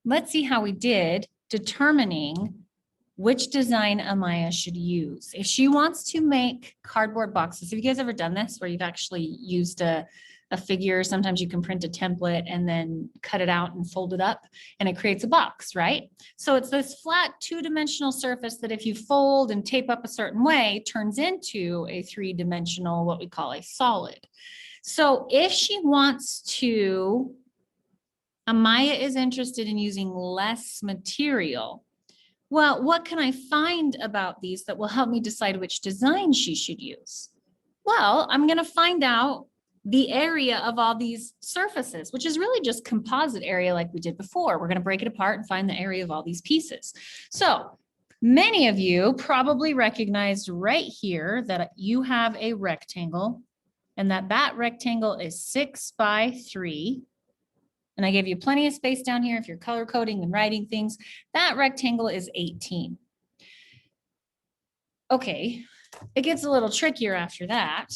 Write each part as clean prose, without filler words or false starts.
let's see how we did determining which design Amaya should use. If she wants to make cardboard boxes, have you guys ever done this where you've actually used a figure? Sometimes you can print a template and then cut it out and fold it up and it creates a box, right? So it's this flat two-dimensional surface that if you fold and tape up a certain way, turns into a three-dimensional, what we call a solid. So if she wants to, Amaya is interested in using less material. Well, what can I find about these that will help me decide which design she should use? Well, I'm going to find out the area of all these surfaces, which is really just composite area like we did before. We're going to break it apart and find the area of all these pieces. So many of you probably recognized right here that you have a rectangle and that rectangle is 6 by 3. And I gave you plenty of space down here if you're color coding and writing things. That rectangle is 18. Okay, it gets a little trickier after that.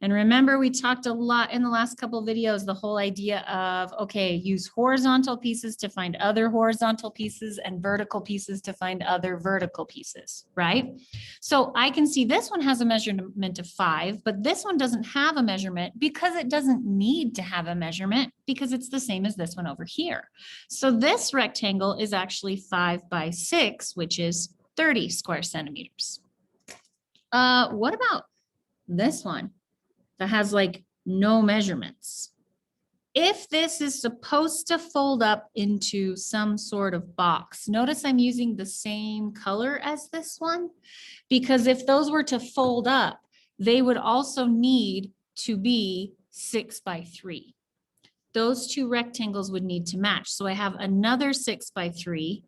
And remember, we talked a lot in the last couple of videos, the whole idea of, okay, use horizontal pieces to find other horizontal pieces and vertical pieces to find other vertical pieces, right? So I can see this one has a measurement of 5, but this one doesn't have a measurement because it doesn't need to have a measurement because it's the same as this one over here. So this rectangle is actually 5 by 6, which is 30 square centimeters. What about this one that has like no measurements? If this is supposed to fold up into some sort of box, notice I'm using the same color as this one, because if those were to fold up, they would also need to be 6 by 3. Those two rectangles would need to match. So I have another 6 by 3,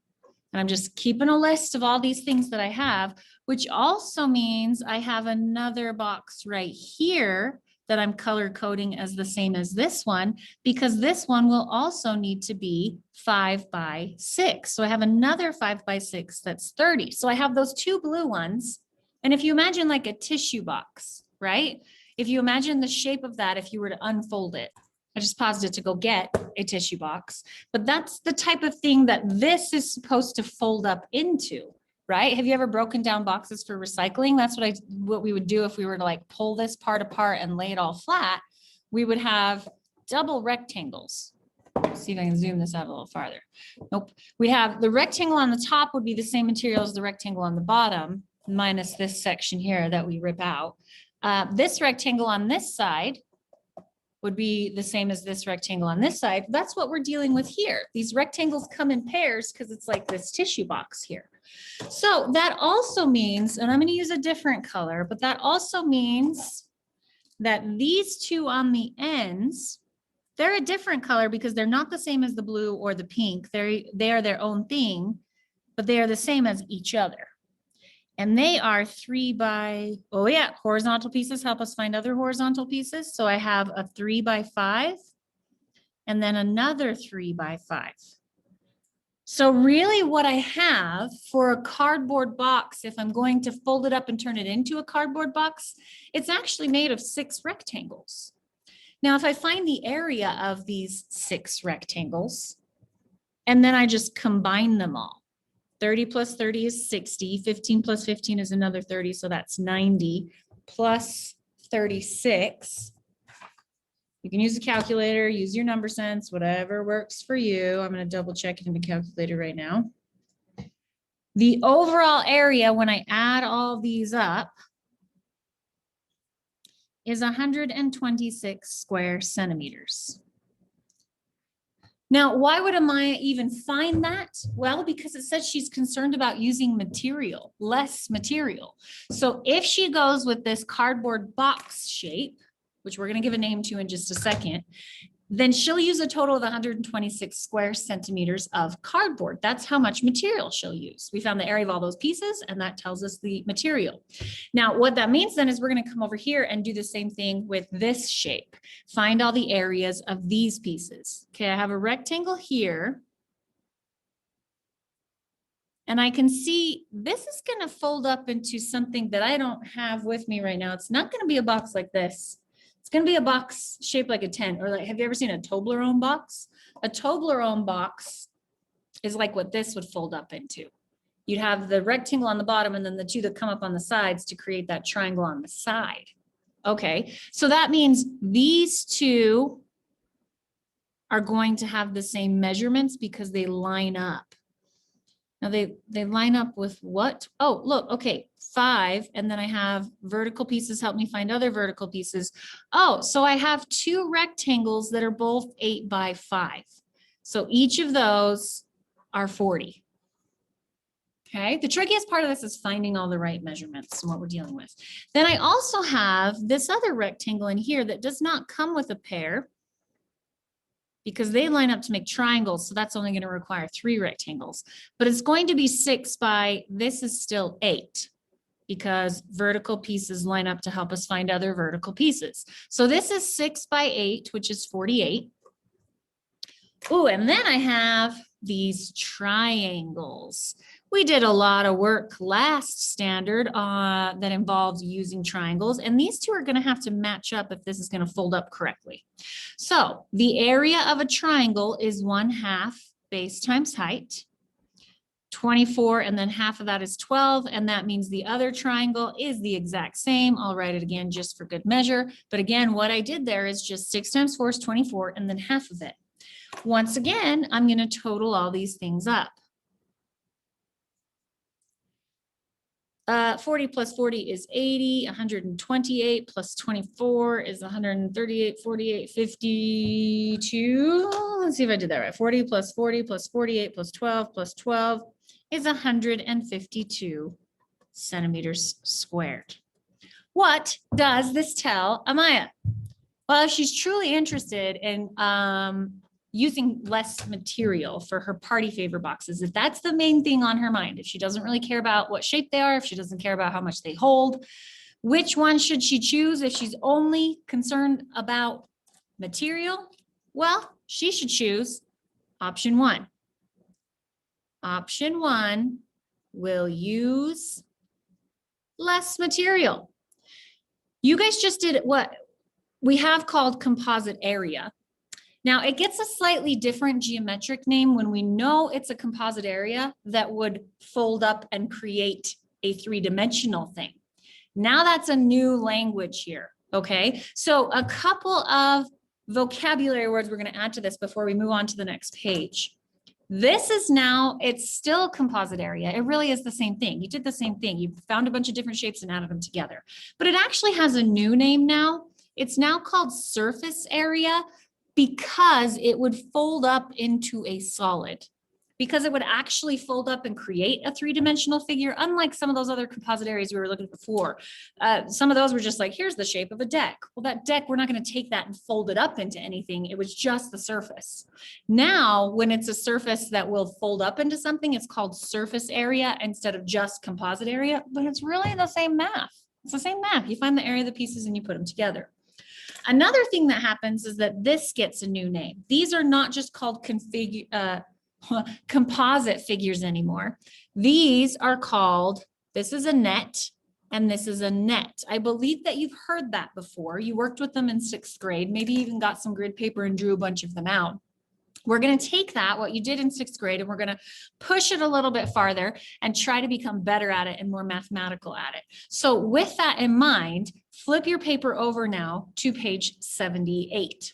and I'm just keeping a list of all these things that I have, which also means I have another box right here that I'm color coding as the same as this one, because this one will also need to be 5 by 6. So I have another 5 by 6 that's 30. So I have those two blue ones. And if you imagine like a tissue box, right? If you imagine the shape of that, if you were to unfold it, I just paused it to go get a tissue box, but that's the type of thing that this is supposed to fold up into. Right? Have you ever broken down boxes for recycling? That's what we would do if we were to like pull this part apart and lay it all flat. We would have double rectangles. Let's see if I can zoom this out a little farther. Nope. We have the rectangle on the top would be the same material as the rectangle on the bottom, minus this section here that we rip out. This rectangle on this side would be the same as this rectangle on this side. That's what we're dealing with here. These rectangles come in pairs because it's like this tissue box here. So that also means, and I'm going to use a different color, but that also means that these two on the ends, they're a different color because they're not the same as the blue or the pink. They are their own thing, but they are the same as each other. And they are 3 by, oh yeah, horizontal pieces help us find other horizontal pieces. So I have a 3 by 5 and then another 3 by 5. So really what I have for a cardboard box, if I'm going to fold it up and turn it into a cardboard box, it's actually made of 6 rectangles. Now, if I find the area of these 6 rectangles, and then I just combine them all, 30 plus 30 is 60, 15 plus 15 is another 30, so that's 90, plus 36. You can use a calculator, use your number sense, whatever works for you. I'm going to double check it in the calculator right now. The overall area when I add all these up is 126 square centimeters. Now, why would Amaya even find that? Well, because it says she's concerned about using material, less material. So if she goes with this cardboard box shape, which we're going to give a name to in just a second, then she'll use a total of 126 square centimeters of cardboard. That's how much material she'll use. We found the area of all those pieces, and that tells us the material. Now, what that means then is we're going to come over here and do the same thing with this shape. Find all the areas of these pieces. Okay, I have a rectangle here. And I can see this is going to fold up into something that I don't have with me right now. It's not going to be a box like this. It's going to be a box shaped like a tent, or like, have you ever seen a Toblerone box? A Toblerone box is like what this would fold up into. You'd have the rectangle on the bottom and then the two that come up on the sides to create that triangle on the side. Okay, so that means these two are going to have the same measurements because they line up. Now they line up with what? Oh, look, okay, 5, and then I have vertical pieces help me find other vertical pieces. Oh, so I have two rectangles that are both 8 by 5. So each of those are 40. Okay, the trickiest part of this is finding all the right measurements and what we're dealing with. Then I also have this other rectangle in here that does not come with a pair because they line up to make triangles. So that's only going to require 3 rectangles, but it's going to be 6 by, this is still 8 because vertical pieces line up to help us find other vertical pieces. So this is 6 by 8, which is 48. Oh, and then I have these triangles. We did a lot of work last standard that involved using triangles, and these two are going to have to match up if this is going to fold up correctly. So the area of a triangle is 1/2 base times height, 24, and then half of that is 12, and that means the other triangle is the exact same. I'll write it again just for good measure. But again, what I did there is just 6 times 4 is 24, and then half of it. Once again, I'm going to total all these things up. 40 plus 40 is 80, 128 plus 24 is 138, 48, 52. Let's see if I did that right. 40 plus 40 plus 48 plus 12 plus 12 is 152 centimeters squared. What does this tell Amaya? Well, if she's truly interested in using less material for her party favor boxes, if that's the main thing on her mind, if she doesn't really care about what shape they are, if she doesn't care about how much they hold, which one should she choose if she's only concerned about material? Well, she should choose option 1. Option 1 will use less material. You guys just did what we have called composite area. Now, it gets a slightly different geometric name when we know it's a composite area that would fold up and create a 3-dimensional thing. Now that's a new language here, okay? So a couple of vocabulary words we're going to add to this before we move on to the next page. This is now, it's still composite area. It really is the same thing. You did the same thing. You found a bunch of different shapes and added them together. But it actually has a new name now. It's now called surface area, because it would fold up into a solid, because it would actually fold up and create a 3-dimensional figure, unlike some of those other composite areas we were looking at before. Some of those were just like, here's the shape of a deck. Well, that deck, we're not going to take that and fold it up into anything. It was just the surface. Now, when it's a surface that will fold up into something, it's called surface area instead of just composite area, but it's really the same math. It's the same math. You find the area of the pieces and you put them together. Another thing that happens is that this gets a new name. These are not just called composite figures anymore. These are called, this is a net and this is a net. I believe that you've heard that before. You worked with them in 6th grade, maybe even got some grid paper and drew a bunch of them out. We're going to take that, what you did in 6th grade, and we're going to push it a little bit farther and try to become better at it and more mathematical at it. So with that in mind, flip your paper over now to page 78.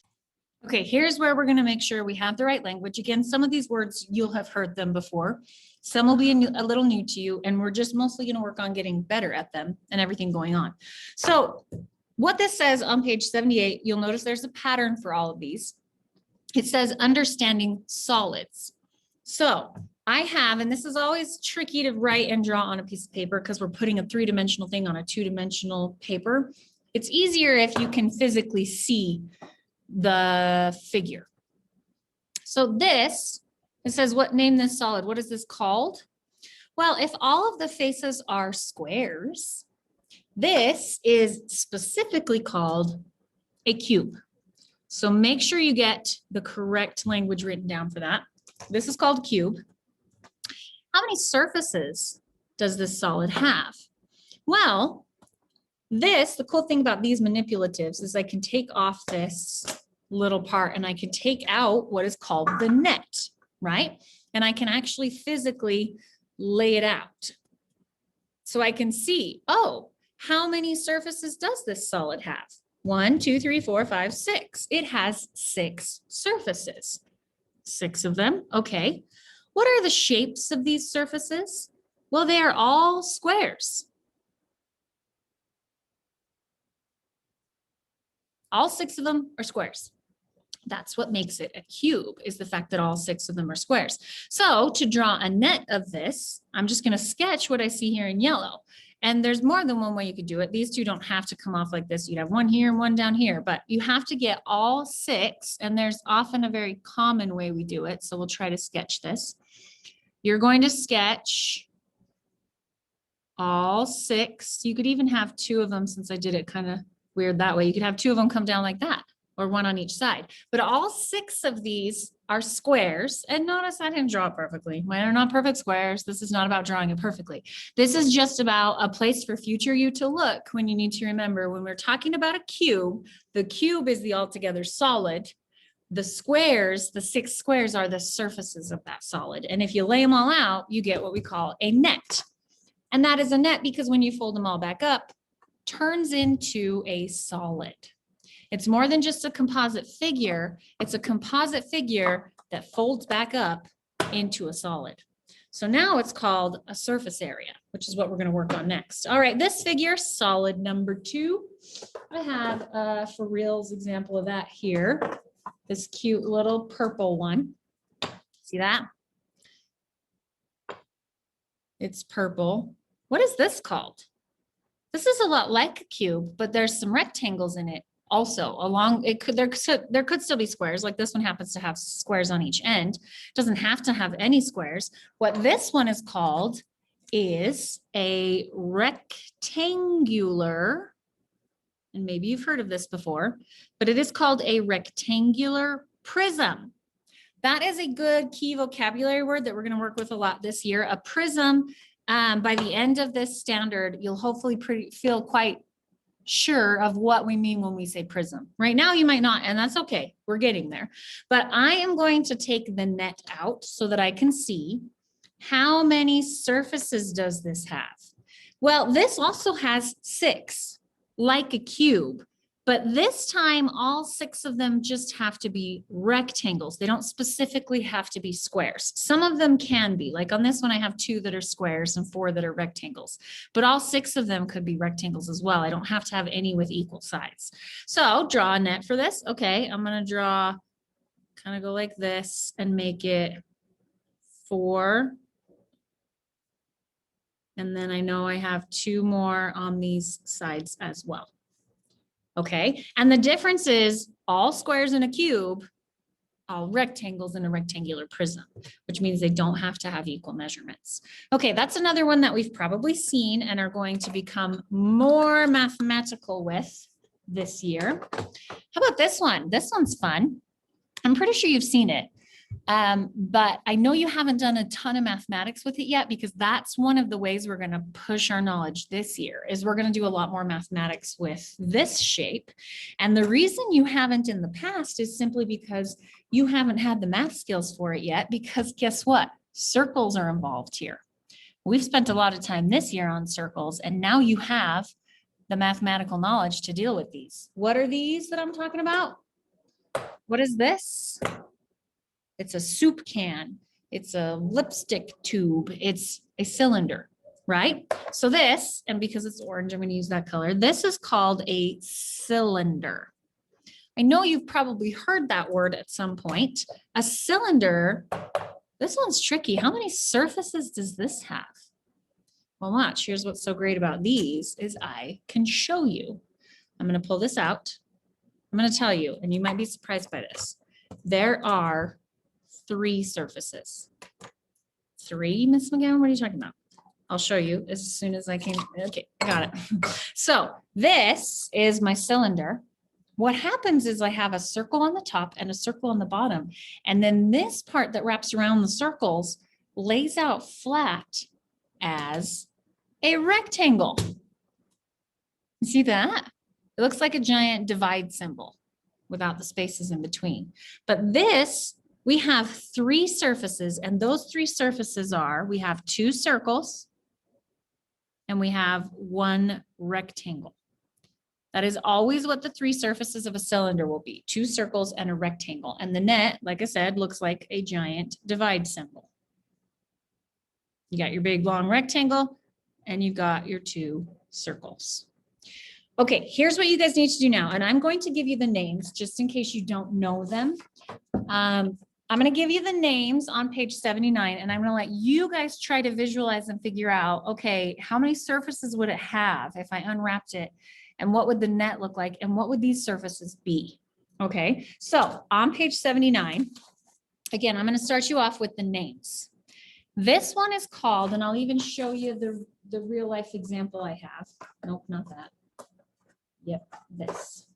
Okay, here's where we're going to make sure we have the right language. Again, some of these words, you'll have heard them before. Some will be a little new to you, and we're just mostly going to work on getting better at them and everything going on. So what this says on page 78, you'll notice there's a pattern for all of these. It says understanding solids. So I have, and this is always tricky to write and draw on a piece of paper because we're putting a 3-dimensional thing on a 2-dimensional paper. It's easier if you can physically see the figure. So this, it says, what, name this solid. What is this called? Well, if all of the faces are squares, this is specifically called a cube. So make sure you get the correct language written down for that. This is called a cube. How many surfaces does this solid have? Well, the cool thing about these manipulatives is I can take off this little part and I can take out what is called the net. right? And I can actually physically lay it out. So I can see, oh, how many surfaces does this solid have? 1, 2, 3, 4, 5, 6. It has 6 surfaces. 6 of them. Okay. What are the shapes of these surfaces? Well, they are all squares. All 6 of them are squares. That's what makes it a cube, is the fact that all 6 of them are squares. So to draw a net of this, I'm just going to sketch what I see here in yellow. And there's more than one way you could do it. These two don't have to come off like this. You'd have one here and one down here, but you have to get all 6. And there's often a very common way we do it. So we'll try to sketch this. You're going to sketch all 6. You could even have 2 of them, since I did it kind of weird that way. You could have 2 of them come down like that, or 1 on each side. But all 6 of these are squares. And notice I didn't draw it perfectly. Mine are not perfect squares. This is not about drawing it perfectly. This is just about a place for future you to look when you need to remember when we're talking about a cube, the cube is the altogether solid. The squares, the 6 squares are the surfaces of that solid. And if you lay them all out, you get what we call a net. And that is a net because when you fold them all back up, turns into a solid. It's more than just a composite figure. It's a composite figure that folds back up into a solid. So now it's called a surface area, which is what we're going to work on next. All right, this figure, solid number 2. I have a for reals example of that here. This cute little purple one. See that? It's purple. What is this called? This is a lot like a cube, but there's some rectangles in it also. Along it could there could still be squares. Like this one happens to have squares on each end. It doesn't have to have any squares. What this one is called is a rectangular, and maybe you've heard of this before, but it is called a rectangular prism. That is a good key vocabulary word that we're going to work with a lot this year. A prism. By the end of this standard, you'll hopefully feel quite sure of what we mean when we say prism. Right now, you might not, and that's okay. We're getting there. But I am going to take the net out so that I can see how many surfaces does this have. Well, this also has 6, like a cube. But this time, all 6 of them just have to be rectangles. They don't specifically have to be squares. Some of them can be. Like on this one, I have 2 that are squares and 4 that are rectangles. But all 6 of them could be rectangles as well. I don't have to have any with equal sides. So draw a net for this. Okay, I'm going to draw, kind of go like this and make it 4. And then I know I have 2 more on these sides as well. Okay, and the difference is all squares in a cube, all rectangles in a rectangular prism, which means they don't have to have equal measurements. Okay, that's another one that we've probably seen and are going to become more mathematical with this year. How about this one? This one's fun. I'm pretty sure you've seen it. But I know you haven't done a ton of mathematics with it yet, because that's one of the ways we're going to push our knowledge this year, is we're going to do a lot more mathematics with this shape. And the reason you haven't in the past is simply because you haven't had the math skills for it yet, because guess what? Circles are involved here. We've spent a lot of time this year on circles, and now you have the mathematical knowledge to deal with these. What are these that I'm talking about? What is this? It's a soup can. It's a lipstick tube. It's a cylinder, right? So this, and because it's orange, I'm going to use that color. This is called a cylinder. I know you've probably heard that word at some point. A cylinder, this one's tricky. How many surfaces does this have? Well, watch. Here's what's so great about these is I can show you. I'm going to pull this out. I'm going to tell you, and you might be surprised by this. There are 3 surfaces. 3, Miss McGowan? What are you talking about? I'll show you as soon as I can. Okay, got it. So this is my cylinder. What happens is I have a circle on the top and a circle on the bottom. And then this part that wraps around the circles lays out flat as a rectangle. You see that? It looks like a giant divide symbol without the spaces in between. But this we have 3 surfaces, and those 3 surfaces are, we have 2 circles and we have 1 rectangle. That is always what the 3 surfaces of a cylinder will be, 2 circles and a rectangle. And the net, like I said, looks like a giant divide symbol. You got your big long rectangle and you've got your 2 circles. Okay, here's what you guys need to do now. And I'm going to give you the names just in case you don't know them. I'm going to give you the names on page 79, and I'm going to let you guys try to visualize and figure out, okay, how many surfaces would it have if I unwrapped it? And what would the net look like? And what would these surfaces be? Okay, so on page 79, again, I'm going to start you off with the names. This one is called, and I'll even show you the real life example I have. Nope, not that. Yep, this.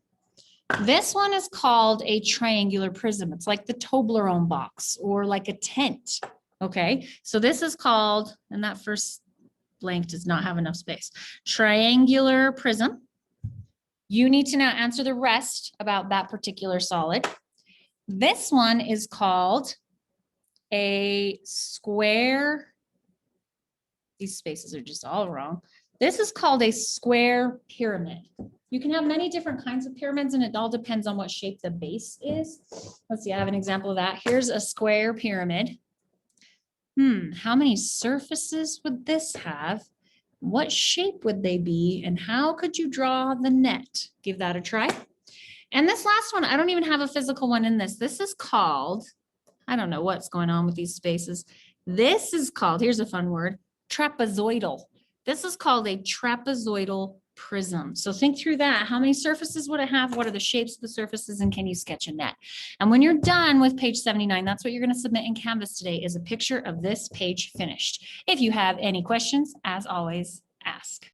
This one is called a triangular prism. It's like the Toblerone box or like a tent. Okay, so this is called, and that first blank does not have enough space, triangular prism. You need to now answer the rest about that particular solid. This one is called a square. These spaces are just all wrong. This is called a square pyramid. You can have many different kinds of pyramids, and it all depends on what shape the base is. Let's see, I have an example of that. Here's a square pyramid. How many surfaces would this have? What shape would they be? And how could you draw the net? Give that a try. And this last one, I don't even have a physical one in this. This is called, I don't know what's going on with these spaces. This is called, here's a fun word, trapezoidal. This is called a trapezoidal prism. So think through that. How many surfaces would it have? What are the shapes of the surfaces? And can you sketch a net? And when you're done with page 79, that's what you're going to submit in Canvas today, is a picture of this page finished. If you have any questions, as always, ask.